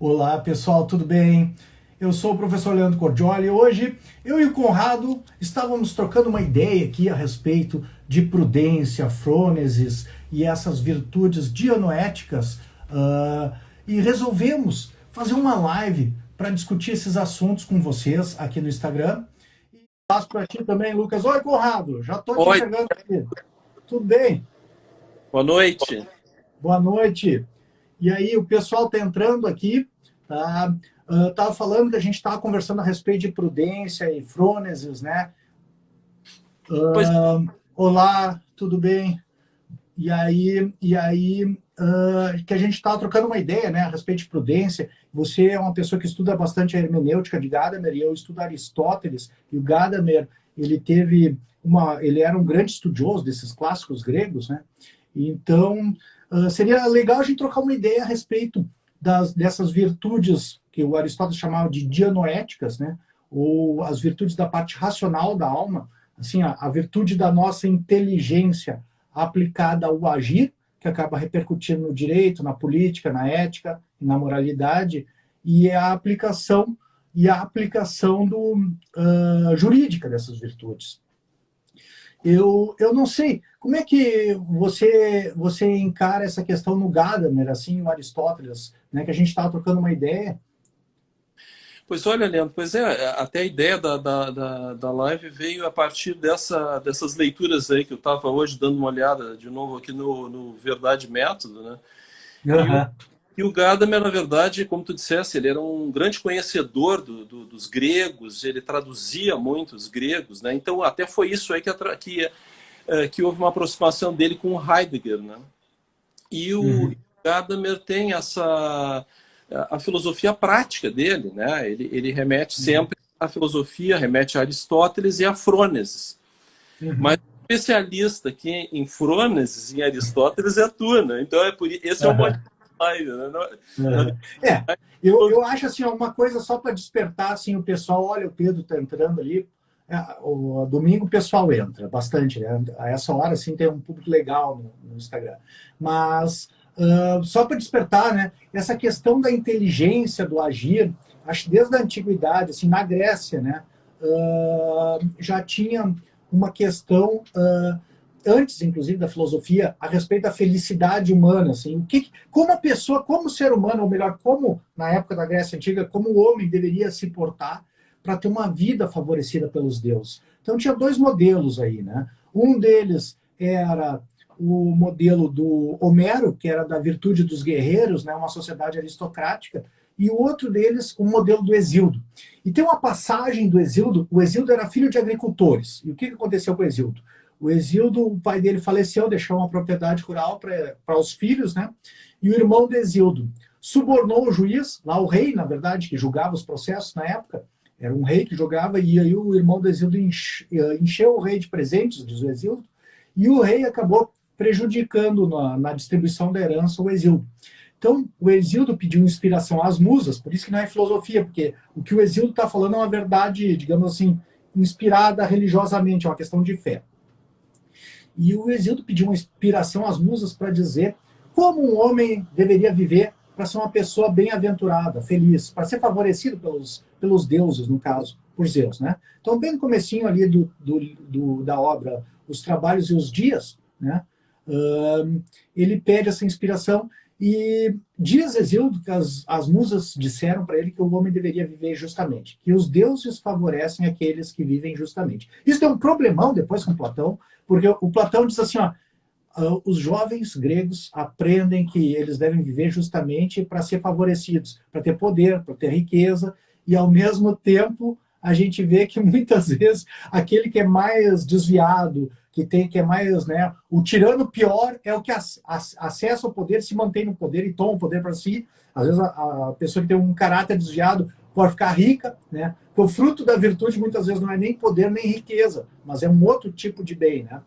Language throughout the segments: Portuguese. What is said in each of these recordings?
Olá pessoal, tudo bem? Eu sou o professor Leandro Cordioli e hoje eu e o Conrado estávamos trocando uma ideia aqui a respeito de prudência, frônesis e essas virtudes dianoéticas e resolvemos fazer uma live para discutir esses assuntos com vocês aqui no Instagram. E passo para ti também, Lucas. Oi, Conrado, já estou te Oi, enxergando aqui. Tudo bem? boa noite. Boa noite. E aí, o pessoal está entrando aqui, tá? Estava falando que a gente estava conversando a respeito de prudência e frônesis, né? Pois, Olá, tudo bem? Que a gente estava trocando uma ideia, né, a respeito de prudência. Você é uma pessoa que estuda bastante a hermenêutica de Gadamer, e eu estudo Aristóteles, e o Gadamer, ele era um grande estudioso desses clássicos gregos, né? Então, seria legal a gente trocar uma ideia a respeito dessas virtudes que o Aristóteles chamava de dianoéticas, né? Ou as virtudes da parte racional da alma, assim, a virtude da nossa inteligência aplicada ao agir, que acaba repercutindo no direito, na política, na ética, na moralidade, e a aplicação jurídica dessas virtudes. Eu não sei, como é que você encara essa questão no Gadamer, assim, o Aristóteles, né, que a gente estava trocando uma ideia. pois olha, Leandro, até a ideia da live veio a partir dessas leituras aí que eu estava hoje dando uma olhada de novo aqui no Verdade e Método, né? E o, Uhum. e o Gadamer, na verdade, como tu disseste, ele era um grande conhecedor dos gregos, ele traduzia muito os gregos, né? Então, até foi isso aí que houve uma aproximação dele com o Heidegger, né? E o Uhum. Gadamer tem a filosofia prática dele, né? Ele remete Uhum. sempre à filosofia, remete a Aristóteles e a Frônesis. Mas Uhum. o especialista aqui em Frônesis e em Aristóteles é tu, né? Então esse é o motivo Uhum. da live, né? Na Uhum. É, eu acho assim, uma coisa só para despertar assim, o pessoal, olha, o Pedro está entrando ali. O domingo o pessoal entra bastante, né? A essa hora assim tem um público legal no Instagram. Mas só para despertar, né? Essa questão da inteligência, do agir, acho que desde a antiguidade, assim, na Grécia, né? Já tinha uma questão antes, inclusive, da filosofia, a respeito da felicidade humana, assim, como a pessoa, como o ser humano, ou melhor, como na época da Grécia Antiga, como o homem deveria se portar para ter uma vida favorecida pelos deuses. Então tinha dois modelos aí, né? Um deles era o modelo do Homero, que era da virtude dos guerreiros, né? Uma sociedade aristocrática, e o outro deles, o modelo do Exildo. E tem uma passagem do Exildo, o Exildo era filho de agricultores. E o que aconteceu com o Exildo? O Exildo, o pai dele faleceu, deixou uma propriedade rural para os filhos, né? E o irmão do Exildo subornou o juiz, lá o rei, na verdade, que julgava os processos na época, era um rei que julgava, e aí o irmão do Exildo encheu o rei de presentes, diz o Exildo, e o rei acabou prejudicando na distribuição da herança o Exildo. Então, o Exildo pediu inspiração às musas, por isso que não é filosofia, porque o que o Exildo está falando é uma verdade, digamos assim, inspirada religiosamente, é uma questão de fé. E o Exildo pediu uma inspiração às musas para dizer como um homem deveria viver para ser uma pessoa bem-aventurada, feliz, para ser favorecido pelos deuses, no caso, por Zeus, né? Então, bem no comecinho ali da obra Os Trabalhos e os Dias, né? Ele pede essa inspiração e diz Exildo que as musas disseram para ele que o homem deveria viver justamente, que os deuses favorecem aqueles que vivem justamente. Isso é um problemão depois com Platão, porque o Platão diz assim, ó, os jovens gregos aprendem que eles devem viver justamente para ser favorecidos, para ter poder, para ter riqueza, e ao mesmo tempo a gente vê que muitas vezes aquele que é mais desviado, que é mais, né, o tirano pior é o que acessa o poder, se mantém no poder e toma o poder para si. Às vezes a pessoa que tem um caráter desviado pode ficar rica, né? Porque o fruto da virtude muitas vezes não é nem poder nem riqueza, mas é um outro tipo de bem, né?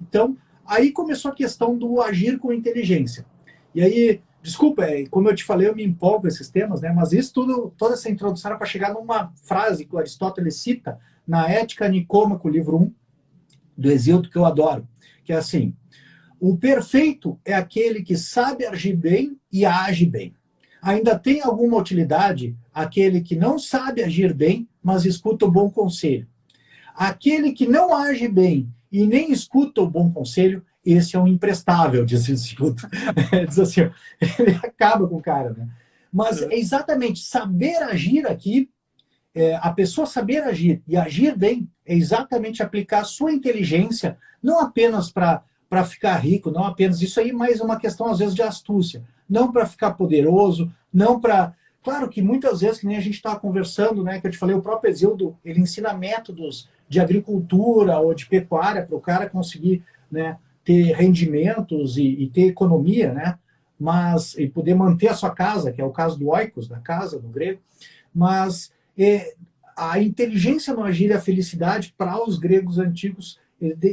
Então, aí começou a questão do agir com inteligência. E aí, desculpa, como eu te falei, eu me empolgo com esses temas, né? Mas isso tudo, toda essa introdução era para chegar numa frase que o Aristóteles cita na Ética Nicômaco, livro 1, do Exildo, que eu adoro, que é assim: o perfeito é aquele que sabe agir bem e age bem. Ainda tem alguma utilidade aquele que não sabe agir bem, mas escuta o bom conselho. Aquele que não age bem e nem escuta o bom conselho, esse é um imprestável, diz o Instituto. Diz assim, ele acaba com o cara, né? Mas é exatamente saber agir aqui, a pessoa saber agir e agir bem, é exatamente aplicar a sua inteligência, não apenas para ficar rico, não apenas, isso aí mais uma questão às vezes de astúcia, não para ficar poderoso, não para... Claro que muitas vezes, que nem a gente estava conversando, né, que eu te falei, o próprio Exildo, ele ensina métodos de agricultura ou de pecuária para o cara conseguir, né, ter rendimentos e ter economia, né, mas, e poder manter a sua casa, que é o caso do oikos, da casa, no grego, mas a inteligência no agir e a felicidade para os gregos antigos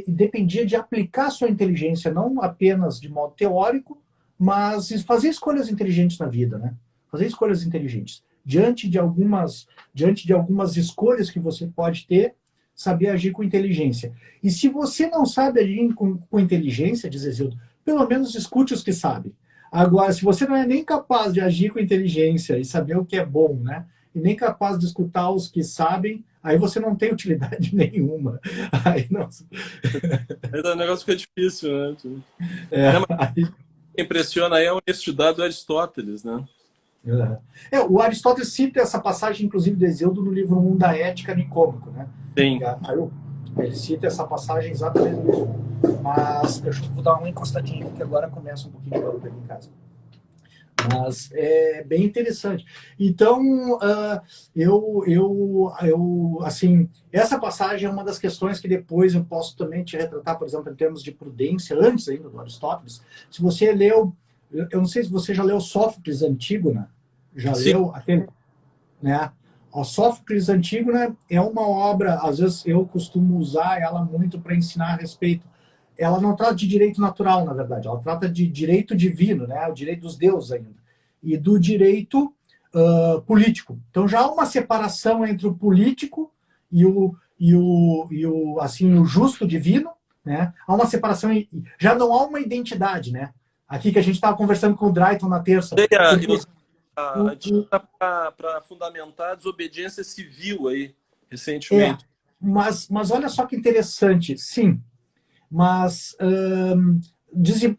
dependia de aplicar sua inteligência, não apenas de modo teórico, mas fazer escolhas inteligentes na vida, né? Fazer escolhas inteligentes. Diante de algumas escolhas que você pode ter, saber agir com inteligência. E se você não sabe agir com inteligência, diz Exildo, pelo menos escute os que sabem. Agora, se você não é nem capaz de agir com inteligência e saber o que é bom, né? E nem capaz de escutar os que sabem, aí você não tem utilidade nenhuma. Aí, nossa. Aí o negócio fica difícil, né? Não, mas o que impressiona aí é a honestidade do Aristóteles, né? O Aristóteles cita essa passagem, inclusive, do Exildo no livro 1 da Ética Nicômaco, né? Sim. Ele cita essa passagem exatamente. Mas deixa eu dar uma encostadinha aqui, que agora começa um pouquinho de barulho aqui em casa. Mas é bem interessante. Então, assim, essa passagem é uma das questões que depois eu posso também te retratar, por exemplo, em termos de prudência, antes ainda do Aristóteles. Se você leu, eu não sei se você já leu Sófocles Antígona, já Sim. leu aquele, né? O Sófocles Antígona é uma obra, às vezes eu costumo usar ela muito para ensinar a respeito. Ela não trata de direito natural, na verdade, ela trata de direito divino, né? O direito dos deuses ainda, e do direito político. Então já há uma separação entre o político e o justo divino, né? Há uma separação, já não há uma identidade, né? Aqui que a gente estava conversando com o Drayton na terça. A gente está para fundamentar a desobediência civil aí, recentemente. Mas olha só que interessante, sim. Mas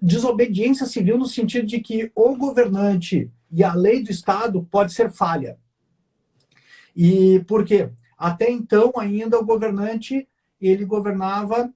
desobediência civil no sentido de que o governante e a lei do Estado pode ser falha. E por quê? Até então, ainda, o governante, ele governava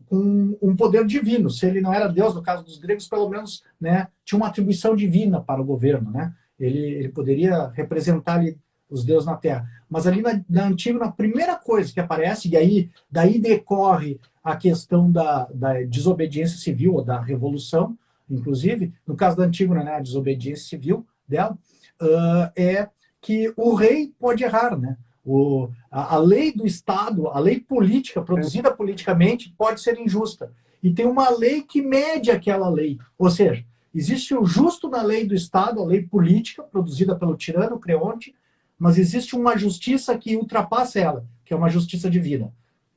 com um poder divino. Se ele não era Deus, no caso dos gregos, pelo menos, né, tinha uma atribuição divina para o governo, né? Ele poderia representar ali os deuses na Terra. Mas ali na Antígona, a primeira coisa que aparece, e aí daí decorre a questão da desobediência civil, ou da revolução, inclusive, no caso da Antígona, né, a desobediência civil dela, é que o rei pode errar, né? A lei do Estado, a lei política, produzida politicamente, pode ser injusta. E tem uma lei que mede aquela lei. Ou seja, existe o justo na lei do Estado, a lei política, produzida pelo tirano, Creonte, mas existe uma justiça que ultrapassa ela, que é uma justiça divina.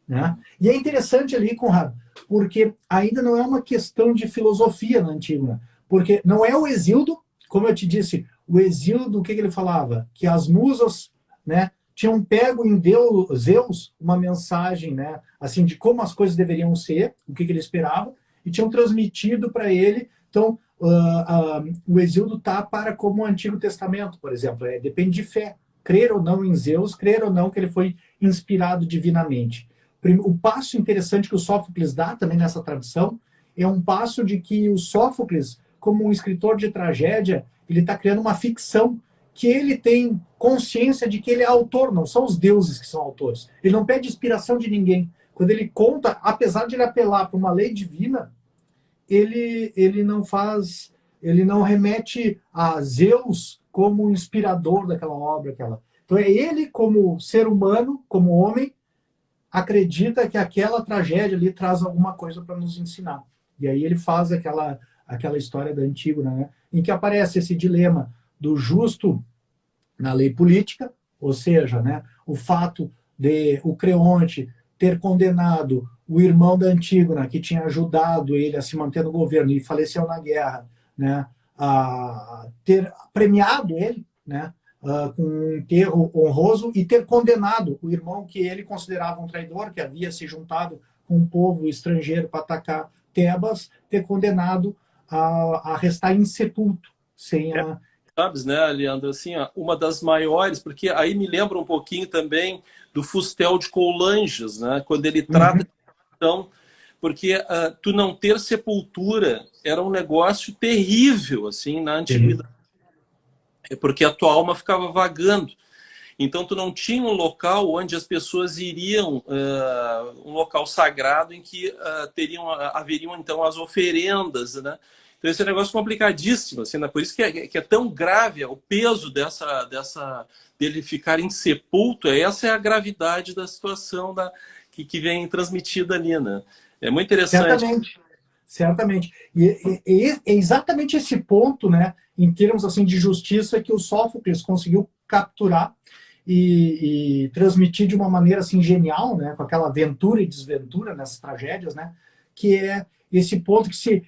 Né? E é interessante ali, Conrado, porque ainda não é uma questão de filosofia na Antígona, porque não é o Exildo, como eu te disse, o Exildo, o que ele falava? Que as musas, né, tinham pego em Zeus uma mensagem, né, assim, de como as coisas deveriam ser, o que ele esperava, e tinham transmitido para ele. Então, o Exildo está para como o Antigo Testamento, por exemplo, depende de fé, crer ou não em Zeus, crer ou não que ele foi inspirado divinamente. O passo interessante que o Sófocles dá também nessa tradição é um passo de que o Sófocles, como um escritor de tragédia, ele está criando uma ficção que ele tem consciência de que ele é autor, não são os deuses que são autores. Ele não pede inspiração de ninguém. Quando ele conta, apesar de ele apelar para uma lei divina, ele não remete a Zeus como inspirador daquela obra. Então é ele, como ser humano, como homem, acredita que aquela tragédia ali traz alguma coisa para nos ensinar. E aí ele faz aquela história da Antígona, né, em que aparece esse dilema do justo na lei política, ou seja, né, o fato de o Creonte ter condenado o irmão da Antígona, que tinha ajudado ele a se manter no governo e faleceu na guerra, né, ter premiado ele, né, com um enterro honroso e ter condenado o irmão que ele considerava um traidor, que havia se juntado com um povo estrangeiro para atacar Tebas, ter condenado a restar insepulto, sem a... Sabes, né, Leandro, assim, ó, uma das maiores, porque aí me lembra um pouquinho também do Fustel de Coulanges, né, quando ele trata de questão, porque tu não ter sepultura era um negócio terrível, assim, na antiguidade, porque a tua alma ficava vagando. Então, tu não tinha um local onde as pessoas iriam, um local sagrado em que haveriam, então, as oferendas, né? Então, esse é um negócio complicadíssimo, assim, né? Por isso que é tão grave o peso dele ficar insepulto. Essa é a gravidade da situação que vem transmitida ali, né? É muito interessante. Certamente, certamente. E é exatamente esse ponto, né, em termos assim, de justiça, que o Sófocles conseguiu capturar e transmitir de uma maneira assim, genial, né, com aquela aventura e desventura nessas tragédias, né, que é esse ponto que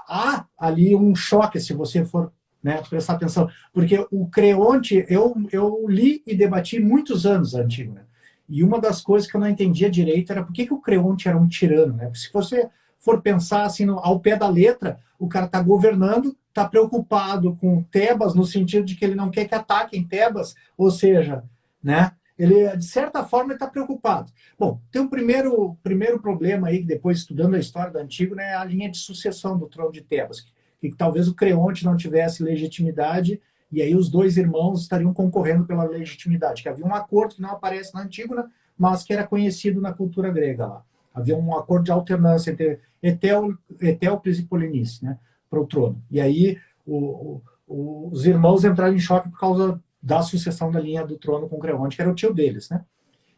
há ali um choque, se você for, né, prestar atenção. Porque o Creonte, eu li e debati muitos anos a Antígona. E uma das coisas que eu não entendia direito era por que o Creonte era um tirano, né? Porque se você for pensar assim, ao pé da letra, o cara está governando, está preocupado com Tebas, no sentido de que ele não quer que ataquem Tebas, ou seja, né? Ele, de certa forma, está preocupado. Bom, tem um primeiro problema aí, que depois, estudando a história da Antígona, é a linha de sucessão do trono de Tebas, que talvez o Creonte não tivesse legitimidade, e aí os dois irmãos estariam concorrendo pela legitimidade, que havia um acordo que não aparece na Antígona, mas que era conhecido na cultura grega lá. Havia um acordo de alternância entre Etéocles e Polinice, né, para o trono. E aí os irmãos entraram em choque por causa da sucessão da linha do trono com Creonte, que era o tio deles, né?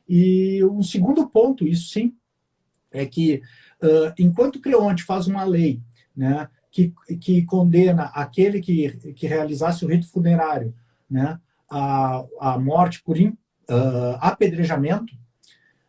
E um segundo ponto, isso sim, é que enquanto Creonte faz uma lei, né, que condena aquele que realizasse o rito funerário, né, a morte por apedrejamento,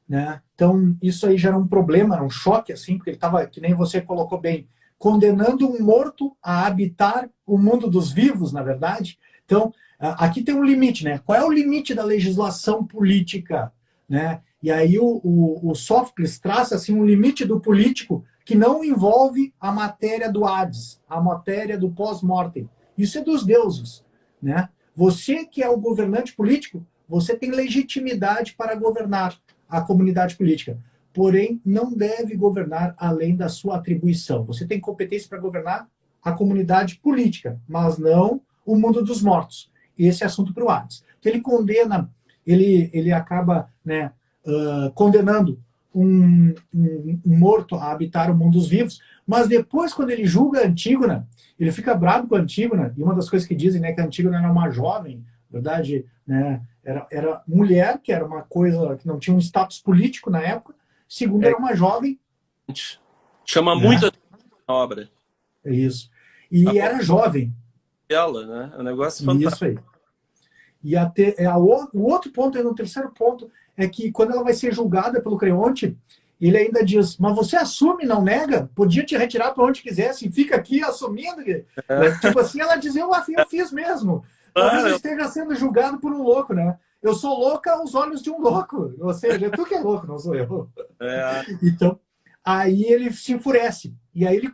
né? Então isso aí já era um problema, era um choque, assim, porque ele estava, que nem você colocou bem, condenando um morto a habitar o mundo dos vivos, na verdade. Então aqui tem um limite, né? Qual é o limite da legislação política, né? E aí o Sófocles traça assim um limite do político que não envolve a matéria do Hades, a matéria do pós-mortem. Isso é dos deuses, né? Você que é o governante político, você tem legitimidade para governar a comunidade política, porém não deve governar além da sua atribuição. Você tem competência para governar a comunidade política, mas não o mundo dos mortos. Esse é assunto para o Hades. Então, ele condena, ele acaba, né, condenando um morto a habitar o mundo dos vivos, mas depois, quando ele julga a Antígona, ele fica bravo com a Antígona, e uma das coisas que dizem, né, que a Antígona era uma jovem, na verdade, né, era mulher, que era uma coisa que não tinha um status político na época, segundo, era uma jovem. Chama muito a obra. É isso. E era jovem. Ela, né? É um negócio fantástico. Isso aí. E o outro ponto, no terceiro ponto, é que quando ela vai ser julgada pelo Creonte, ele ainda diz, mas você assume, não nega? Podia te retirar para onde quisesse, fica aqui assumindo. Tipo assim, ela diz, eu fiz mesmo. Talvez eu esteja sendo julgado por um louco, né? Eu sou louca aos olhos de um louco. Ou seja, tu que é louco, não sou eu. Então, aí ele se enfurece. E aí ele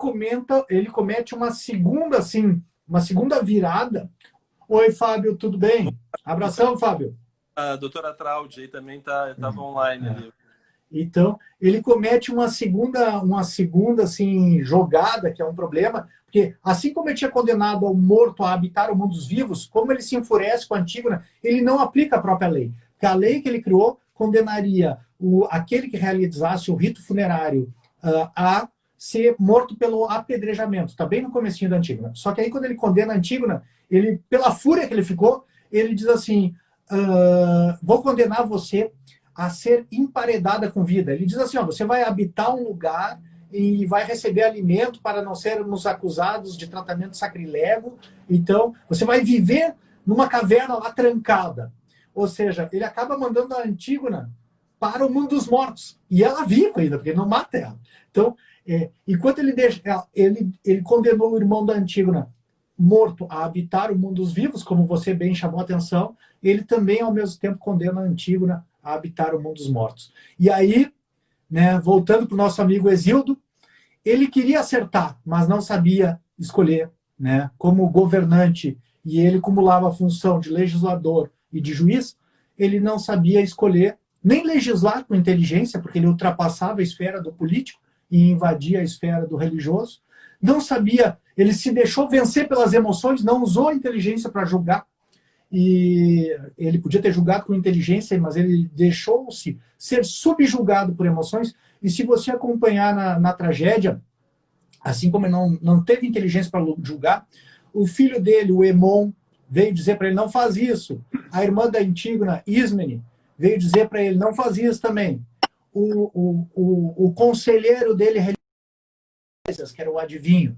comete uma segunda, assim, uma segunda virada. Oi, Fábio, tudo bem? Abração, Fábio. A doutora Traud aí também estava online ali. Então, ele comete uma segunda assim, jogada, que é um problema, porque assim como ele tinha condenado ao morto a habitar o mundo dos vivos, como ele se enfurece com a Antígona, ele não aplica a própria lei. Porque a lei que ele criou condenaria aquele que realizasse o rito funerário a ser morto pelo apedrejamento. Está bem no comecinho da Antígona. Só que aí, quando ele condena a Antígona, ele, pela fúria que ele ficou, ele diz assim, vou condenar você a ser emparedada com vida. Ele diz assim, você vai habitar um lugar e vai receber alimento para não sermos acusados de tratamento sacrilégio. Então, você vai viver numa caverna lá trancada. Ou seja, ele acaba mandando a Antígona para o mundo dos mortos. E ela viva ainda, porque ele não mata ela. Então, enquanto ele condenou o irmão da Antígona morto a habitar o mundo dos vivos, como você bem chamou a atenção, ele também, ao mesmo tempo, condena a Antígona a habitar o mundo dos mortos. E aí, né, voltando para o nosso amigo Exildo, ele queria acertar, mas não sabia escolher, né? Como governante, e ele acumulava a função de legislador e de juiz, ele não sabia escolher nem legislar com inteligência, porque ele ultrapassava a esfera do político e invadia a esfera do religioso. Não sabia, ele se deixou vencer pelas emoções, não usou a inteligência para julgar, e ele podia ter julgado com inteligência, mas ele deixou-se ser subjulgado por emoções. E se você acompanhar na tragédia, assim como ele não teve inteligência para julgar, o filho dele, o Hemon, veio dizer para ele, não faz isso. A irmã da Antígona, Ismene, veio dizer para ele, não faz isso também. O conselheiro dele, que era o adivinho,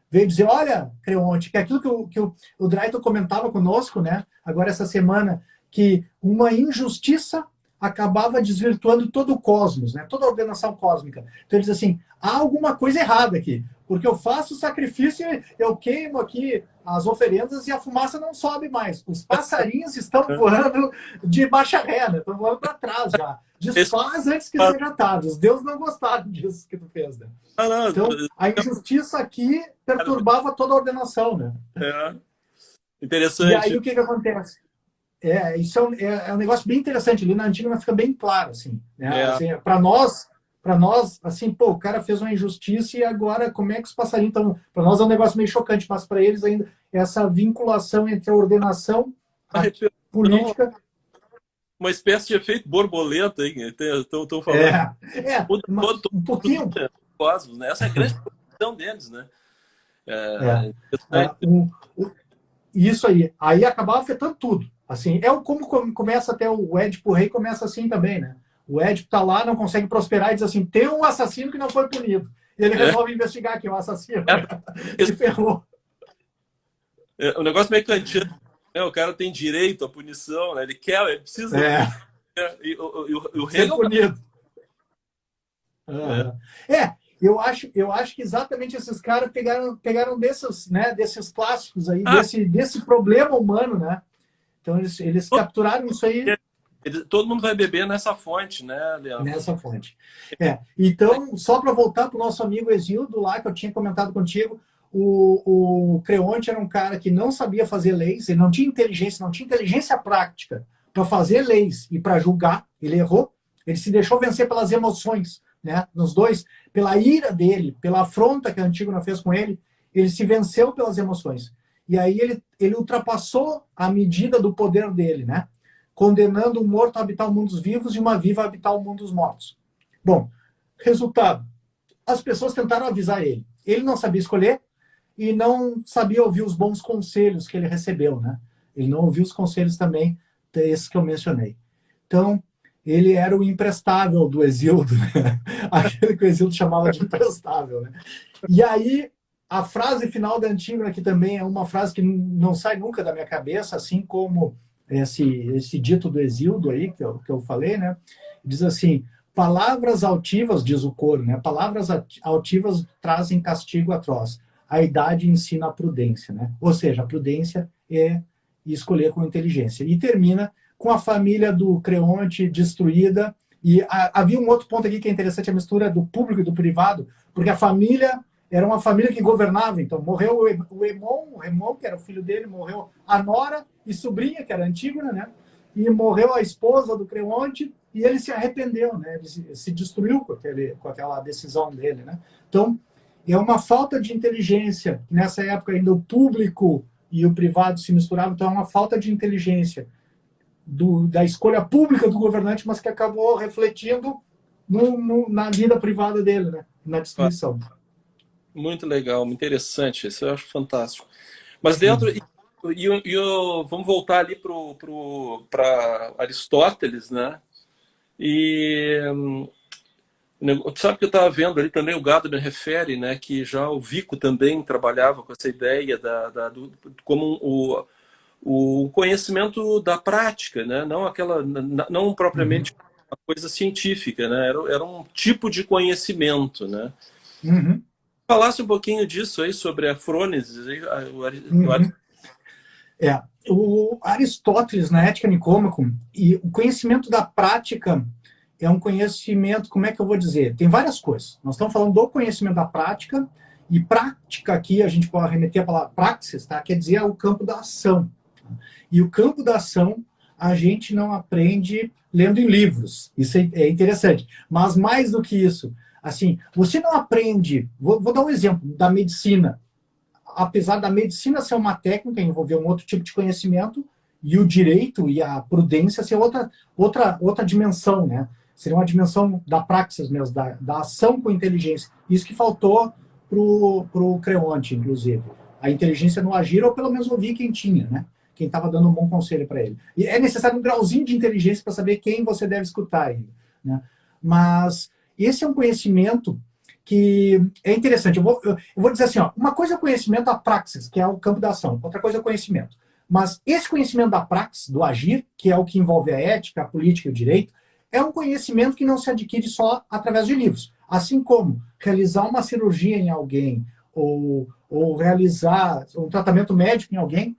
veio dizer, olha, Creonte, que aquilo que o Drayton comentava conosco, né, agora essa semana, que uma injustiça acabava desvirtuando todo o cosmos, né, toda a ordenação cósmica. Então ele diz assim, há alguma coisa errada aqui, porque eu faço o sacrifício, eu queimo aqui as oferendas e a fumaça não sobe mais. Os passarinhos estão voando de baixa ré, né, estão voando para trás já. Desfaz antes que seja atado. Os deuses não gostaram disso que tu fez, né? Então, a injustiça aqui perturbava toda a ordenação, né? Interessante. E aí, o que acontece? Isso é um negócio bem interessante. Ali na Antígona fica bem claro, assim. Né? Assim, para nós, assim, pô, o cara fez uma injustiça e agora como é que os passarinhos estão... Para nós é um negócio meio chocante, mas para eles ainda, essa vinculação entre a ordenação a política... Uma espécie de efeito borboleta, hein? Estão falando. Um pouquinho. Cosmos, né? Essa é a grande produção deles, né? Isso aí. Aí acabava afetando tudo. Assim, como começa até o Édipo Rei, começa assim também, né? O Édipo tá lá, não consegue prosperar e diz assim, tem um assassino que não foi punido. E ele resolve investigar quem é o assassino. Ele ferrou. O negócio meio kantiano. O cara tem direito à punição, né? Ele precisa... E o rei... Ser punido. Eu acho que exatamente esses caras pegaram desses clássicos aí, desse problema humano, né? Então eles capturaram isso aí. Todo mundo vai beber nessa fonte, né, Leandro? Nessa fonte. Então, só para voltar para o nosso amigo Exildo lá, que eu tinha comentado contigo, o Creonte era um cara que não sabia fazer leis, ele não tinha inteligência prática para fazer leis e para julgar, ele errou, ele se deixou vencer pelas emoções, né, nos dois, pela ira dele, pela afronta que a Antígona fez com ele, ele se venceu pelas emoções. E aí ele ultrapassou a medida do poder dele, né, condenando um morto a habitar o mundo dos vivos e uma viva a habitar o mundo dos mortos. Bom, resultado, as pessoas tentaram avisar ele. Ele não sabia escolher, e não sabia ouvir os bons conselhos que ele recebeu, né? Ele não ouviu os conselhos também, esses que eu mencionei. Então, ele era o imprestável do Exildo, né? Aquele que o Exildo chamava de imprestável, né? E aí, a frase final da Antígona, que também é uma frase que não sai nunca da minha cabeça, assim como esse dito do Exildo aí, que eu falei, né? Diz assim, palavras altivas, diz o coro, né? Palavras altivas trazem castigo atroz. A idade ensina a prudência, né? Ou seja, a prudência é escolher com inteligência. E termina com a família do Creonte destruída. E havia um outro ponto aqui que é interessante, a mistura do público e do privado, porque a família era uma família que governava. Então, morreu o Hemon, que era o filho dele, morreu a nora e sobrinha, que era Antígona, né? E morreu a esposa do Creonte, e ele se arrependeu, né? Ele se destruiu com aquela decisão dele, né? Então, é uma falta de inteligência. Nessa época ainda o público e o privado se misturavam, então é uma falta de inteligência da escolha pública do governante, mas que acabou refletindo na vida privada dele, né? Na destruição. Muito legal, muito interessante. Isso eu acho fantástico. Mas dentro... vamos voltar ali para Aristóteles, né? E... sabe que eu estava vendo ali também, o Gado me refere, né, que já o Vico também trabalhava com essa ideia como o conhecimento da prática, né, não propriamente uma coisa científica, né, era um tipo de conhecimento, né. Falasse um pouquinho disso aí, sobre a frônesis, Uhum. O Aristóteles, na Ética Nicômaco, e o conhecimento da prática é um conhecimento, como é que eu vou dizer? Tem várias coisas. Nós estamos falando do conhecimento da prática, e prática aqui, a gente pode remeter a palavra praxis, tá? Quer dizer, é o campo da ação. E o campo da ação a gente não aprende lendo em livros. Isso é interessante. Mas mais do que isso, assim, você não aprende... Vou dar um exemplo da medicina. Apesar da medicina ser uma técnica, envolver um outro tipo de conhecimento, e o direito e a prudência ser outra dimensão, né? Seria uma dimensão da praxis mesmo, da ação com inteligência. Isso que faltou pro Creonte, inclusive. A inteligência no agir, ou pelo menos ouvir quem tinha, né? Quem estava dando um bom conselho para ele. E é necessário um grauzinho de inteligência para saber quem você deve escutar ainda, né? Mas esse é um conhecimento que é interessante. Eu vou dizer assim, ó, uma coisa é o conhecimento da praxis, que é o campo da ação, outra coisa é o conhecimento. Mas esse conhecimento da praxis, do agir, que é o que envolve a ética, a política e o direito, é um conhecimento que não se adquire só através de livros. Assim como realizar uma cirurgia em alguém, ou realizar um tratamento médico em alguém,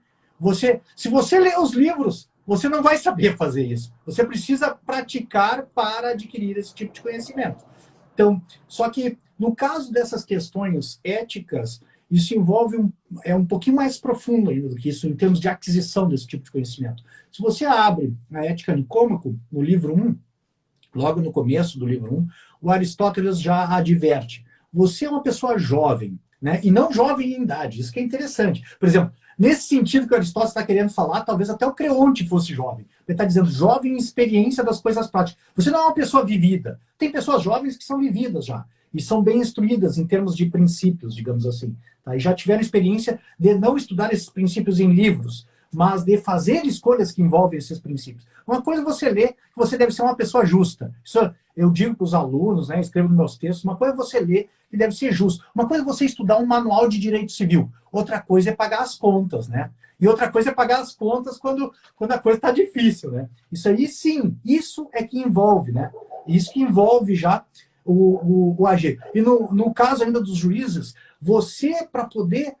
se você ler os livros, você não vai saber fazer isso. Você precisa praticar para adquirir esse tipo de conhecimento. Então, só que no caso dessas questões éticas, isso envolve um pouquinho mais profundo ainda do que isso, em termos de aquisição desse tipo de conhecimento. Se você abre a Ética Nicômaco, no livro 1, logo no começo do livro 1, o Aristóteles já adverte. Você é uma pessoa jovem, né? E não jovem em idade, isso que é interessante. Por exemplo, nesse sentido que o Aristóteles está querendo falar, talvez até o Creonte fosse jovem. Ele está dizendo jovem em experiência das coisas práticas. Você não é uma pessoa vivida. Tem pessoas jovens que são vividas já, e são bem instruídas em termos de princípios, digamos assim. Tá? E já tiveram experiência de não estudar esses princípios em livros, mas de fazer escolhas que envolvem esses princípios. Uma coisa é você ler que você deve ser uma pessoa justa. Isso eu digo para os alunos, né, escrevo nos meus textos, uma coisa é você ler que deve ser justo. Uma coisa é você estudar um manual de direito civil. Outra coisa é pagar as contas, né? E outra coisa é pagar as contas quando a coisa está difícil, né? Isso aí, sim, isso é que envolve, né? Isso que envolve já o agir. E no caso ainda dos juízes, você, para poder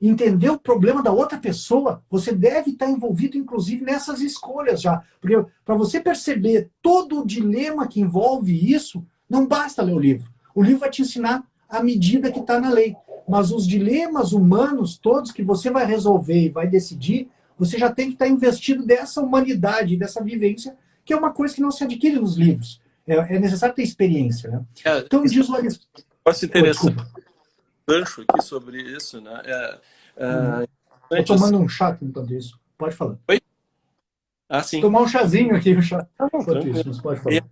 entender o problema da outra pessoa, você deve estar envolvido, inclusive, nessas escolhas já. Porque para você perceber todo o dilema que envolve isso, não basta ler o livro. O livro vai te ensinar a medida que está na lei. Mas os dilemas humanos todos que você vai resolver e vai decidir, você já tem que estar investido dessa humanidade, dessa vivência, que é uma coisa que não se adquire nos livros. É necessário ter experiência, né? Então, diz o Aristóteles. Posso interessante gancho aqui sobre isso, né? Estou tomando um chá enquanto isso. Pode falar. Oi? Ah, sim. Tomar um chazinho aqui, um chá. Enquanto isso, mas pode falar.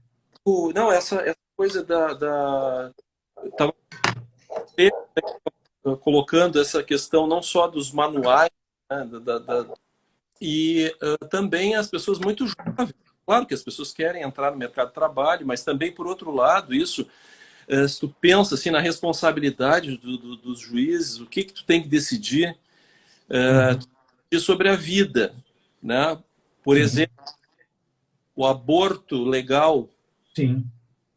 Não, essa coisa Tava colocando essa questão não só dos manuais, né, e também as pessoas muito jovens. Claro que as pessoas querem entrar no mercado de trabalho, mas também, por outro lado, isso, se tu pensa assim, na responsabilidade dos juízes, o que tu tem que decidir, sobre a vida, né? Por exemplo, o aborto legal. Sim.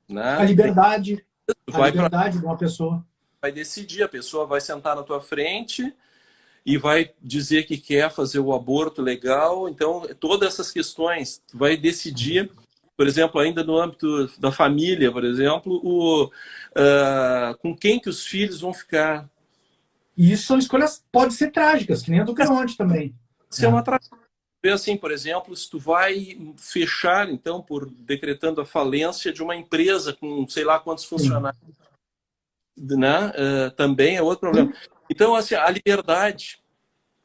Né? A liberdade de uma pessoa. Vai decidir, a pessoa vai sentar na tua frente e vai dizer que quer fazer o aborto legal. Então, todas essas questões, vai decidir, por exemplo, ainda no âmbito da família, por exemplo, com quem que os filhos vão ficar. E isso são escolhas, pode ser trágicas, que nem a do Creonte também. Isso é uma tragédia. Assim, por exemplo, se tu vai fechar, então, decretando a falência de uma empresa com sei lá quantos funcionários, né? Também é outro problema. Então, assim, a liberdade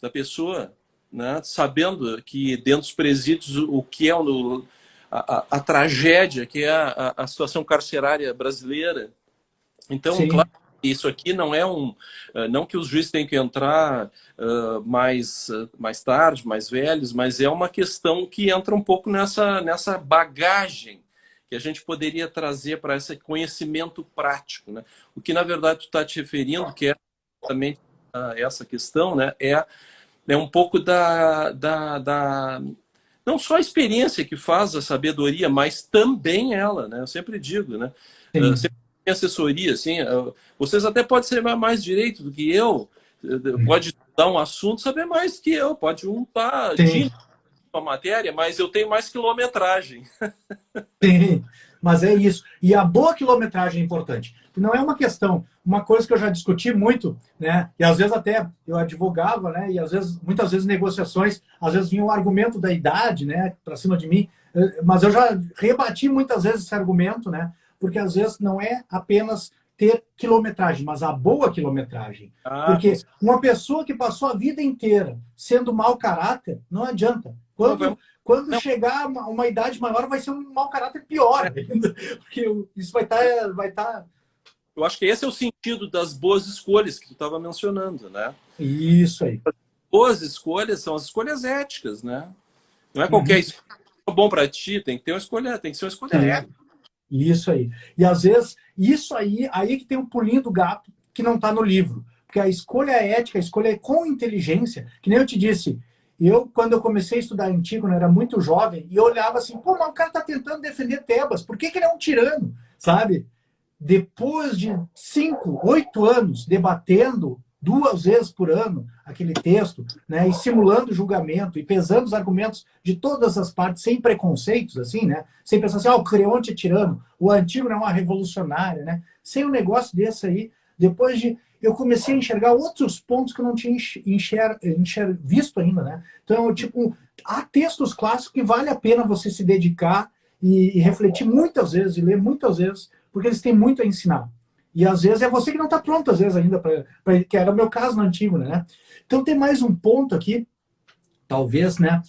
da pessoa, né? Sabendo que dentro dos presídios o que é a tragédia, que é a situação carcerária brasileira. Então, claro, isso aqui não é não que os juízes tenham que entrar mais tarde, mais velhos, mas é uma questão que entra um pouco nessa bagagem que a gente poderia trazer para esse conhecimento prático, né? O que, na verdade, tu está te referindo, que é exatamente essa questão, né? É um pouco não só a experiência que faz a sabedoria, mas também ela, né? Eu sempre digo, né? assessoria, assim, vocês até podem ser mais direito do que eu, pode dar um assunto, saber mais que eu, pode untar Sim. a matéria, mas eu tenho mais quilometragem. Sim, mas é isso. E a boa quilometragem é importante. Não é uma questão, uma coisa que eu já discuti muito, né? E às vezes até eu advogava, né? E às vezes, muitas vezes negociações, às vezes vinha o argumento da idade, né? Para cima de mim. Mas eu já rebati muitas vezes esse argumento, né? Porque às vezes não é apenas ter quilometragem, mas a boa quilometragem. Porque uma pessoa que passou a vida inteira sendo mau caráter, não adianta. Quando chegar a uma idade maior, vai ser um mau caráter pior ainda. Porque isso vai estar... Eu acho que esse é o sentido das boas escolhas que tu estava mencionando, né? Isso aí. Boas escolhas são as escolhas éticas, né? Não é qualquer escolha bom para ti, tem que ter uma escolha, tem que ser uma escolha ética. Isso aí. E às vezes, isso aí que tem um pulinho do gato que não está no livro. Porque a escolha é ética, a escolha é com inteligência, que nem eu te disse. Quando eu comecei a estudar Antígona, eu era muito jovem, e eu olhava assim, pô, mas o cara está tentando defender Tebas, por que ele é um tirano, sabe? Depois de 5, 8 anos debatendo 2 vezes por ano aquele texto, né, e simulando julgamento e pesando os argumentos de todas as partes, sem preconceitos, assim, né, sem pensar assim, o Creonte é tirano, o Antígona é uma revolucionária, né, sem um negócio desse aí, eu comecei a enxergar outros pontos que eu não tinha visto ainda, né? Então, tipo, há textos clássicos que vale a pena você se dedicar e refletir muitas vezes, e ler muitas vezes, porque eles têm muito a ensinar. E às vezes é você que não está pronto, às vezes, ainda, que era o meu caso no Antígona, né? Então tem mais um ponto aqui, talvez, né?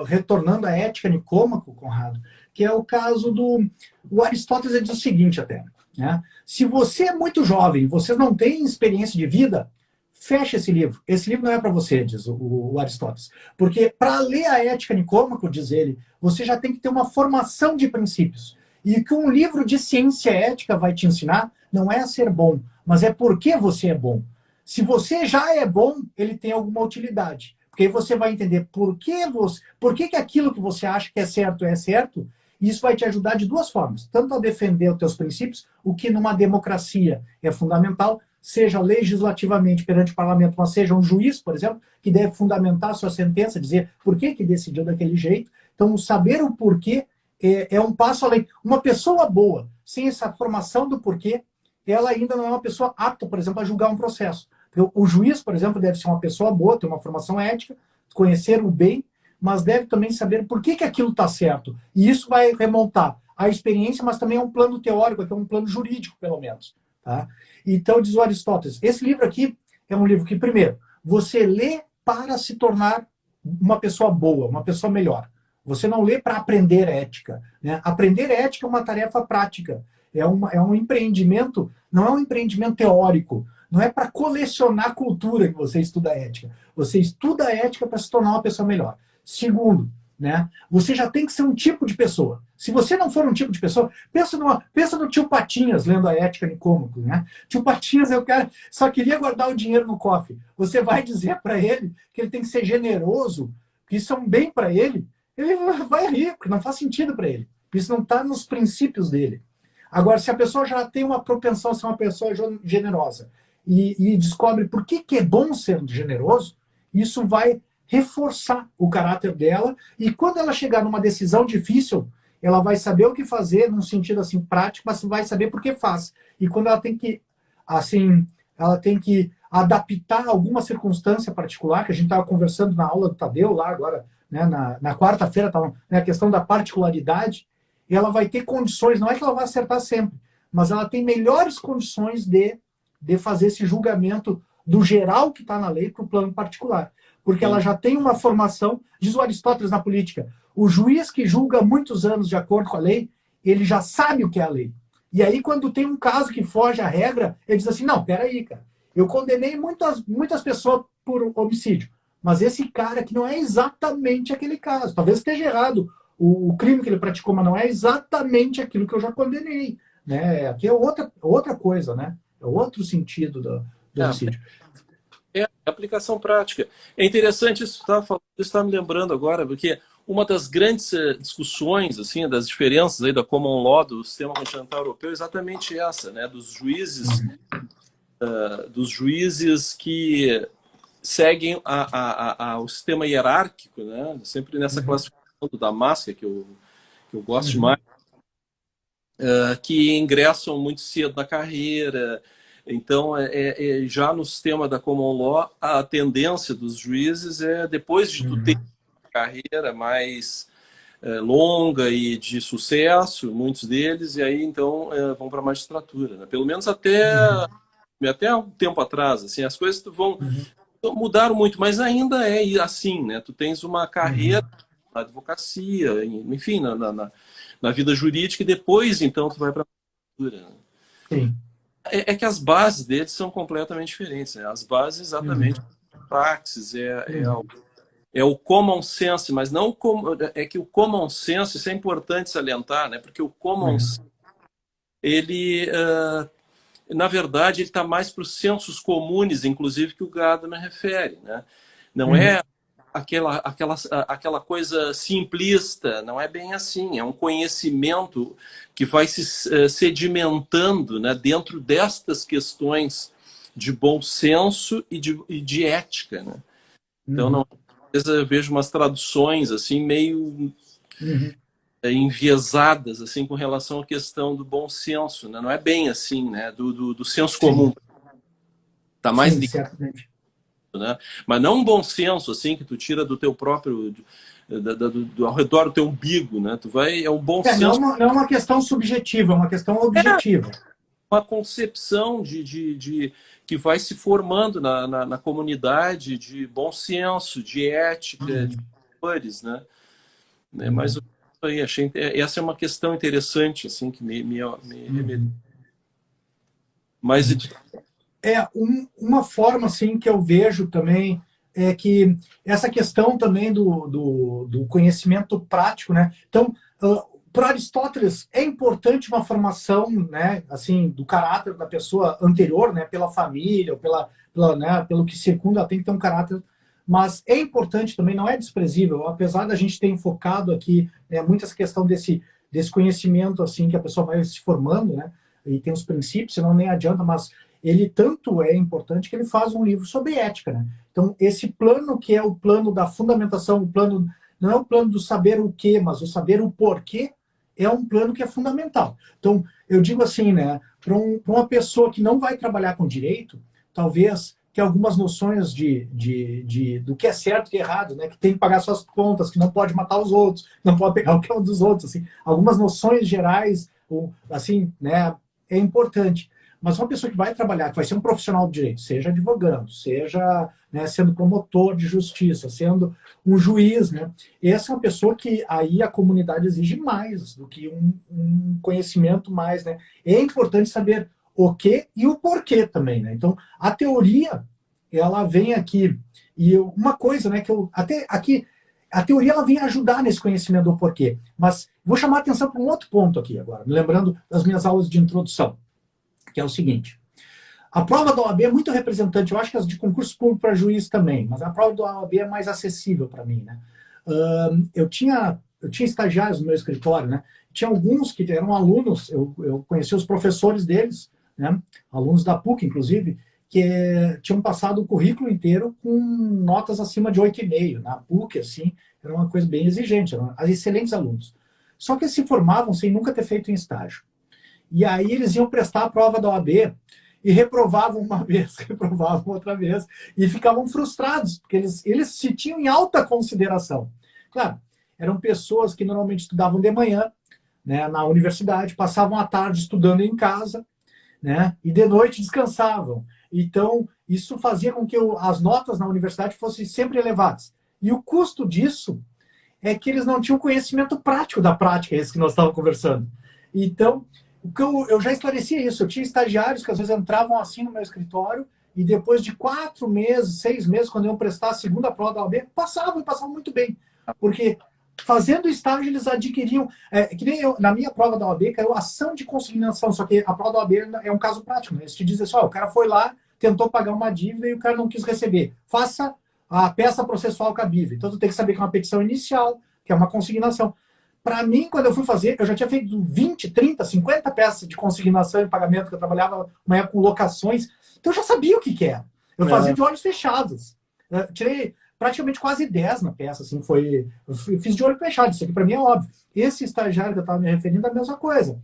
Retornando à ética Nicômaco, Conrado, que é o caso do... O Aristóteles diz o seguinte até, né? Se você é muito jovem, você não tem experiência de vida, fecha esse livro. Esse livro não é para você, diz o Aristóteles. Porque para ler a Ética Nicômaco, diz ele, você já tem que ter uma formação de princípios. E que um livro de ciência ética vai te ensinar não é a ser bom, mas é por que você é bom. Se você já é bom, ele tem alguma utilidade. Porque aí você vai entender por que aquilo que você acha que é certo, e isso vai te ajudar de duas formas. Tanto a defender os teus princípios, o que numa democracia é fundamental, seja legislativamente perante o parlamento, mas seja um juiz, por exemplo, que deve fundamentar a sua sentença, dizer por que decidiu daquele jeito. Então, saber o porquê é um passo além. Uma pessoa boa, sem essa formação do porquê, ela ainda não é uma pessoa apta, por exemplo, a julgar um processo. O juiz, por exemplo, deve ser uma pessoa boa, ter uma formação ética, conhecer o bem, mas deve também saber por que aquilo está certo. E isso vai remontar à experiência, mas também a um plano teórico, que é um plano jurídico, pelo menos. Tá? Então, diz o Aristóteles, esse livro aqui é um livro que, primeiro, você lê para se tornar uma pessoa boa, uma pessoa melhor. Você não lê para aprender ética. Né? Aprender ética é uma tarefa prática. É um empreendimento, não é um empreendimento teórico. Não é para colecionar cultura que você estuda ética. Você estuda ética para se tornar uma pessoa melhor. Segundo, né, você já tem que ser um tipo de pessoa. Se você não for um tipo de pessoa, pensa no tio Patinhas lendo a Ética Nicômaco. Né? Tio Patinhas é o cara só queria guardar o dinheiro no cofre. Você vai dizer para ele que ele tem que ser generoso, que isso é um bem para ele vai rir, porque não faz sentido para ele. Isso não está nos princípios dele. Agora, se a pessoa já tem uma propensão a ser uma pessoa generosa e descobre por que é bom ser generoso, isso vai reforçar o caráter dela, e quando ela chegar numa decisão difícil, ela vai saber o que fazer num sentido assim prático, mas vai saber por que faz. E quando ela tem que adaptar alguma circunstância particular, que a gente estava conversando na aula do Tadeu lá agora, né, na quarta-feira, né, a questão da particularidade, e ela vai ter condições, não é que ela vai acertar sempre, mas ela tem melhores condições de fazer esse julgamento do geral que está na lei para o plano particular. Porque ela já tem uma formação, diz o Aristóteles na política, o juiz que julga há muitos anos de acordo com a lei, ele já sabe o que é a lei. E aí, quando tem um caso que foge à regra, ele diz assim, não, peraí, cara, eu condenei muitas pessoas por homicídio, mas esse cara aqui não é exatamente aquele caso. Talvez esteja errado o crime que ele praticou, mas não é exatamente aquilo que eu já condenei. Né? Aqui é outra coisa, né? É outro sentido do homicídio. É aplicação prática. É interessante isso que você estava falando, isso está me lembrando agora, porque uma das grandes discussões, assim, das diferenças aí da common law, do sistema continental europeu, é exatamente essa, né? Dos juízes que seguem o sistema hierárquico, né? Sempre nessa classificação do Damasco, que eu gosto demais, que ingressam muito cedo na carreira. Então, já no sistema da common law, a tendência dos juízes é, depois de tu ter uma carreira mais longa e de sucesso, muitos deles, e aí então vão para a magistratura, né? Pelo menos até um tempo atrás, assim, as coisas mudaram muito, mas ainda é assim, né? Tu tens uma carreira na advocacia, enfim, na vida jurídica, e depois então tu vai para a magistratura, né? Sim. É que as bases deles são completamente diferentes, né? As bases exatamente praxis, é o common sense, mas não é que o common sense, isso é importante salientar, né? Porque o common sense, ele, na verdade, ele está mais para os sensos comunes, inclusive, que o Gadamer refere, né? Não é aquela coisa simplista, não é bem assim. É um conhecimento que vai se sedimentando, né, dentro destas questões de bom senso e de ética, né? Então, não, às vezes eu vejo umas traduções assim meio enviesadas assim com relação à questão do bom senso, né? Não é bem assim, né? Do senso comum. Tá mais Sim, certamente. Né? Mas não um bom senso assim que tu tira do teu próprio ao redor do teu umbigo, né? É um bom senso. Não é uma questão subjetiva, é uma questão objetiva. Uma concepção que vai se formando na comunidade de bom senso, de ética, de valores, né? Mas aí achei essa é uma questão interessante assim que me mas uma forma assim que eu vejo também é que essa questão também do conhecimento prático, né? Então, para Aristóteles é importante uma formação, né, assim, do caráter da pessoa anterior, né, pela família, ou né, pelo que circunda, ela tem que ter um caráter, mas é importante também, não é desprezível, apesar da gente ter enfocado aqui, né, muito essa questão desse conhecimento, assim, que a pessoa vai se formando, né, e tem os princípios, senão nem adianta, mas ele tanto é importante que ele faz um livro sobre ética, né? Então, esse plano que é o plano da fundamentação, o plano não é o plano do saber o quê, mas o saber o porquê, é um plano que é fundamental. Então, eu digo assim, né, para uma pessoa que não vai trabalhar com direito, talvez que algumas noções do que é certo e que é errado, né, que tem que pagar suas contas, que não pode matar os outros, não pode pegar o que é um dos outros, assim, algumas noções gerais, assim, né, é importante. Mas uma pessoa que vai trabalhar, que vai ser um profissional do direito, seja advogando, seja, né, sendo promotor de justiça, sendo um juiz, né, essa é uma pessoa que aí a comunidade exige mais do que um conhecimento mais, né. É importante saber o que e o porquê também, né. Então, a teoria, ela vem aqui, e uma coisa, né, que eu, até aqui, a teoria ela vem ajudar nesse conhecimento do porquê, mas vou chamar a atenção para um outro ponto aqui agora, me lembrando das minhas aulas de introdução, que é o seguinte: a prova da OAB é muito representante, eu acho que as de concurso público para juiz também, mas a prova da OAB é mais acessível para mim, né? Eu tinha estagiários no meu escritório, né? Tinha alguns que eram alunos, eu conheci os professores deles, né? Alunos da PUC, inclusive, que tinham passado o currículo inteiro com notas acima de 8,5. Na PUC, assim, era uma coisa bem exigente, eram excelentes alunos. Só que eles se formavam sem nunca ter feito um estágio. E aí eles iam prestar a prova da OAB e reprovavam uma vez, reprovavam outra vez, e ficavam frustrados, porque eles se tinham em alta consideração. Claro, eram pessoas que normalmente estudavam de manhã, né, na universidade, passavam a tarde estudando em casa, né, e de noite descansavam. Então, isso fazia com que as notas na universidade fossem sempre elevadas. E o custo disso é que eles não tinham conhecimento prático da prática, esse que nós estávamos conversando. Então, eu já esclareci isso. Eu tinha estagiários que às vezes entravam assim no meu escritório e depois de 4 meses, 6 meses, quando iam prestar a segunda prova da OAB, passavam muito bem. Porque fazendo estágio eles adquiriam, que nem eu, na minha prova da OAB, caiu ação de consignação, só que a prova da OAB é um caso prático, né? Eles te dizem assim, o cara foi lá, tentou pagar uma dívida e o cara não quis receber. Faça a peça processual cabível. Então tu tem que saber que é uma petição inicial, que é uma consignação. Para mim, quando eu fui fazer, eu já tinha feito 20, 30, 50 peças de consignação e pagamento, que eu trabalhava uma época com locações, então eu já sabia o que que era. Eu fazia de olhos fechados. Eu tirei praticamente quase 10 na peça, assim, eu fiz de olho fechado, isso aqui para mim é óbvio. Esse estagiário que eu estava me referindo é a mesma coisa.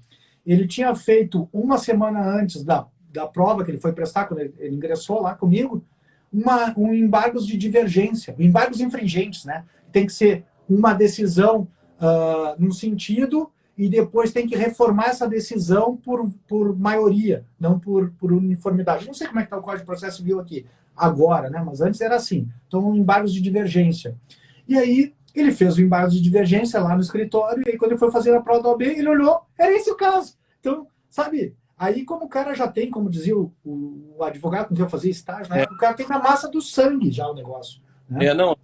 Ele tinha feito uma semana antes da prova que ele foi prestar, quando ele ingressou lá comigo, um embargos de divergência, embargos infringentes, né? Tem que ser uma decisão num sentido e depois tem que reformar essa decisão por maioria, não por uniformidade. Não sei como é que está o Código de Processo Civil aqui agora, né? Mas antes era assim. Então, embargos de divergência. E aí, ele fez o embargo de divergência lá no escritório, e aí quando ele foi fazer a prova da OAB, ele olhou, era esse o caso. Então, sabe, aí como o cara já tem, como dizia o advogado, quando eu fazia estágio, né? O cara tem na massa do sangue já o negócio. Né? Não,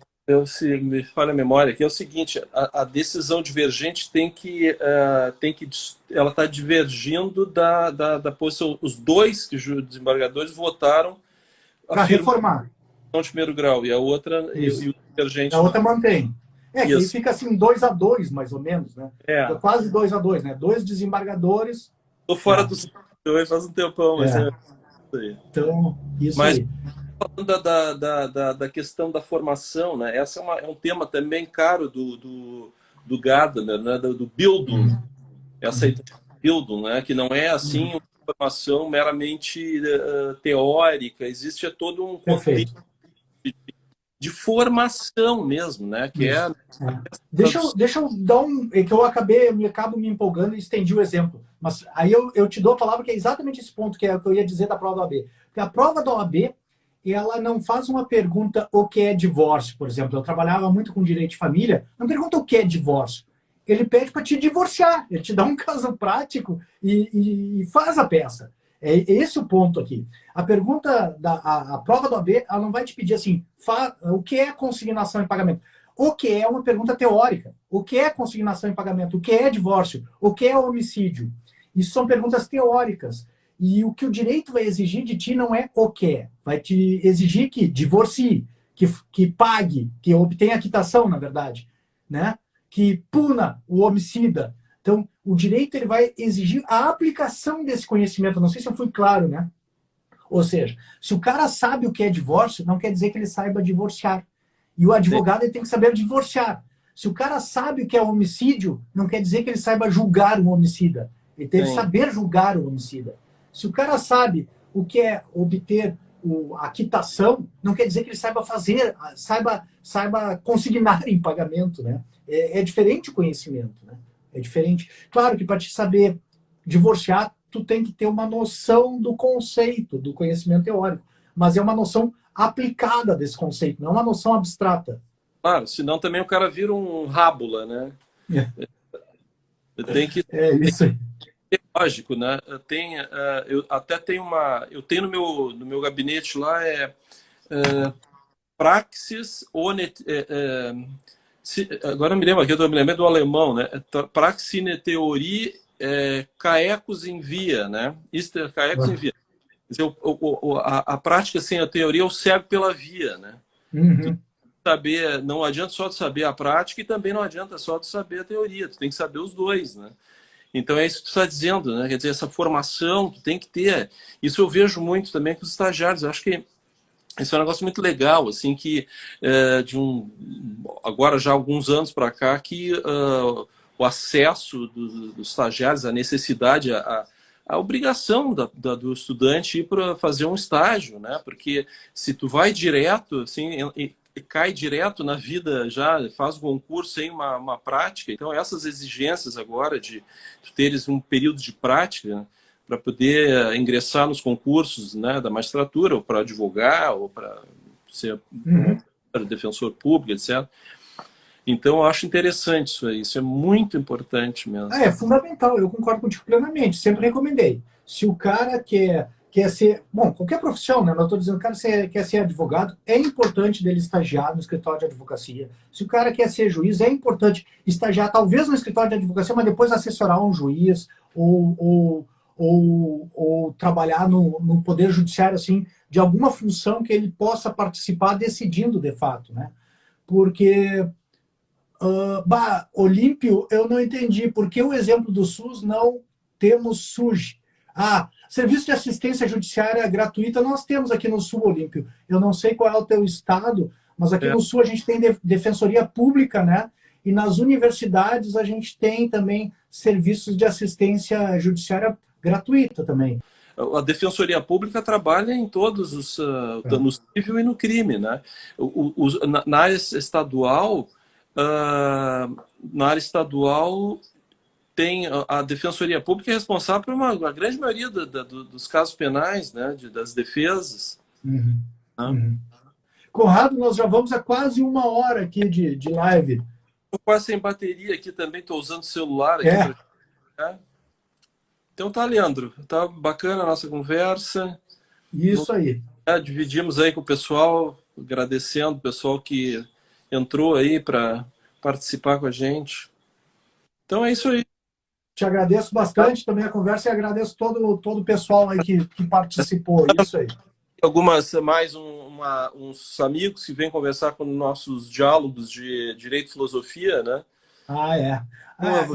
se me falha a memória, que é o seguinte, a decisão divergente ela está divergindo da posição. Os dois desembargadores votaram para reformar. De primeiro grau, e a outra, e o divergente. A outra mantém. Que aí fica assim 2-2, mais ou menos, né? Fica quase 2-2, né? 2 desembargadores. Estou fora dos dois faz um tempão, mas Então, isso mas, aí. Falando da questão da formação, né? Essa é um tema também caro do Gadamer, né? Do Bildung. Essa ideia do Bildung, né? Que não é assim uma formação meramente teórica, existe todo um contexto de formação mesmo, né? Que Deixa eu dar que eu acabo me empolgando e estendi o exemplo. Mas aí eu te dou a palavra que é exatamente esse ponto que eu ia dizer da prova da OAB. Porque a prova da OAB, ela não faz uma pergunta o que é divórcio, por exemplo. Eu trabalhava muito com direito de família, não pergunta o que é divórcio. Ele pede para te divorciar, ele te dá um caso prático e faz a peça. É esse o ponto aqui. A pergunta, a prova da OAB, ela não vai te pedir assim, o que é consignação e pagamento? O que é uma pergunta teórica? O que é consignação e pagamento? O que é divórcio? O que é homicídio? Isso são perguntas teóricas. E o que o direito vai exigir de ti não é o que é. Vai te exigir que divorcie, que pague, que obtenha quitação, na verdade, né? Que puna o homicida. Então, o direito ele vai exigir a aplicação desse conhecimento. Não sei se eu fui claro, né? Ou seja, se o cara sabe o que é divórcio, não quer dizer que ele saiba divorciar. E o advogado ele tem que saber divorciar. Se o cara sabe o que é homicídio, não quer dizer que ele saiba julgar um homicida. Ele tem que saber julgar o homicida. Se o cara sabe o que é obter a quitação, não quer dizer que ele saiba fazer, saiba consignar em pagamento, né? É diferente o conhecimento, né? É diferente. Claro que para te saber divorciar, tu tem que ter uma noção do conceito, do conhecimento teórico. Mas é uma noção aplicada desse conceito, não uma noção abstrata. Claro, senão também o cara vira um rábula, né? Tem que... isso aí. Lógico, né? Eu até tenho eu tenho no meu gabinete lá praxis agora me lembro aqui, eu estou me lembrando do alemão, né? Praxis in theorie caecus in via, né? Isto é caecus in via. Quer dizer, a prática sem a teoria é o cego pela via, né? Não adianta só de saber a prática e também não adianta só de saber a teoria, tu tem que saber os dois, né? Então é isso que tu está dizendo, né? Quer dizer, essa formação tu tem que ter. Isso eu vejo muito também com os estagiários. Eu acho que esse é um negócio muito legal, assim, que agora já há alguns anos para cá, que o acesso dos estagiários, a necessidade, a obrigação do estudante ir para fazer um estágio, né? Porque se tu vai direto, assim, cai direto na vida, já faz o concurso sem uma prática. Então, essas exigências agora de tu teres um período de prática, né, para poder ingressar nos concursos, né, da magistratura, ou para advogar, ou para ser defensor público, etc. Então, eu acho interessante isso aí. Isso é muito importante mesmo. É fundamental. Eu concordo contigo plenamente. Sempre recomendei. Se o cara quer ser... Bom, qualquer profissão, né? Não estou dizendo que o cara quer ser advogado, é importante dele estagiar no escritório de advocacia. Se o cara quer ser juiz, é importante estagiar, talvez no escritório de advocacia, mas depois assessorar um juiz ou trabalhar no poder judiciário, assim, de alguma função que ele possa participar decidindo de fato, né? Porque Olímpio, eu não entendi. Por que o exemplo do SUS não temos SUS? Serviço de assistência judiciária gratuita nós temos aqui no Sul, Olímpio. Eu não sei qual é o teu estado, mas aqui no Sul a gente tem defensoria pública, né? E nas universidades a gente tem também serviços de assistência judiciária gratuita também. A Defensoria Pública trabalha em todos os, no civil e no crime, né? Na área estadual, tem a Defensoria Pública é responsável por uma grande maioria dos casos penais, né? Das defesas. Né? Conrado, nós já vamos a quase 1 hora aqui de live. Estou quase sem bateria aqui também, estou usando o celular aqui. Então tá, Leandro, tá bacana a nossa conversa. Isso aí. Dividimos aí com o pessoal, agradecendo o pessoal que entrou aí para participar com a gente. Então é isso aí. Te agradeço bastante também a conversa e agradeço todo o pessoal aí que participou. Isso aí. Uns amigos que vêm conversar com nossos diálogos de Direito e Filosofia, né?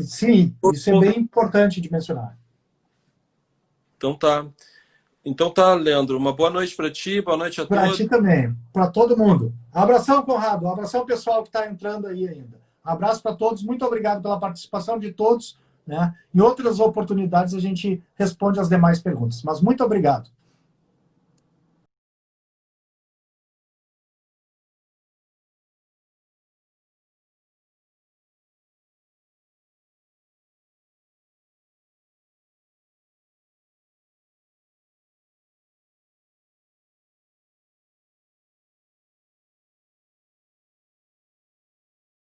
Sim, isso é bem importante de mencionar. Então tá, Leandro. Uma boa noite para ti, boa noite a todos. Para ti também, para todo mundo. Abração, Conrado. Abração, pessoal que está entrando aí ainda. Abraço para todos. Muito obrigado pela participação de todos. Né? Em outras oportunidades a gente responde as demais perguntas. Mas muito obrigado.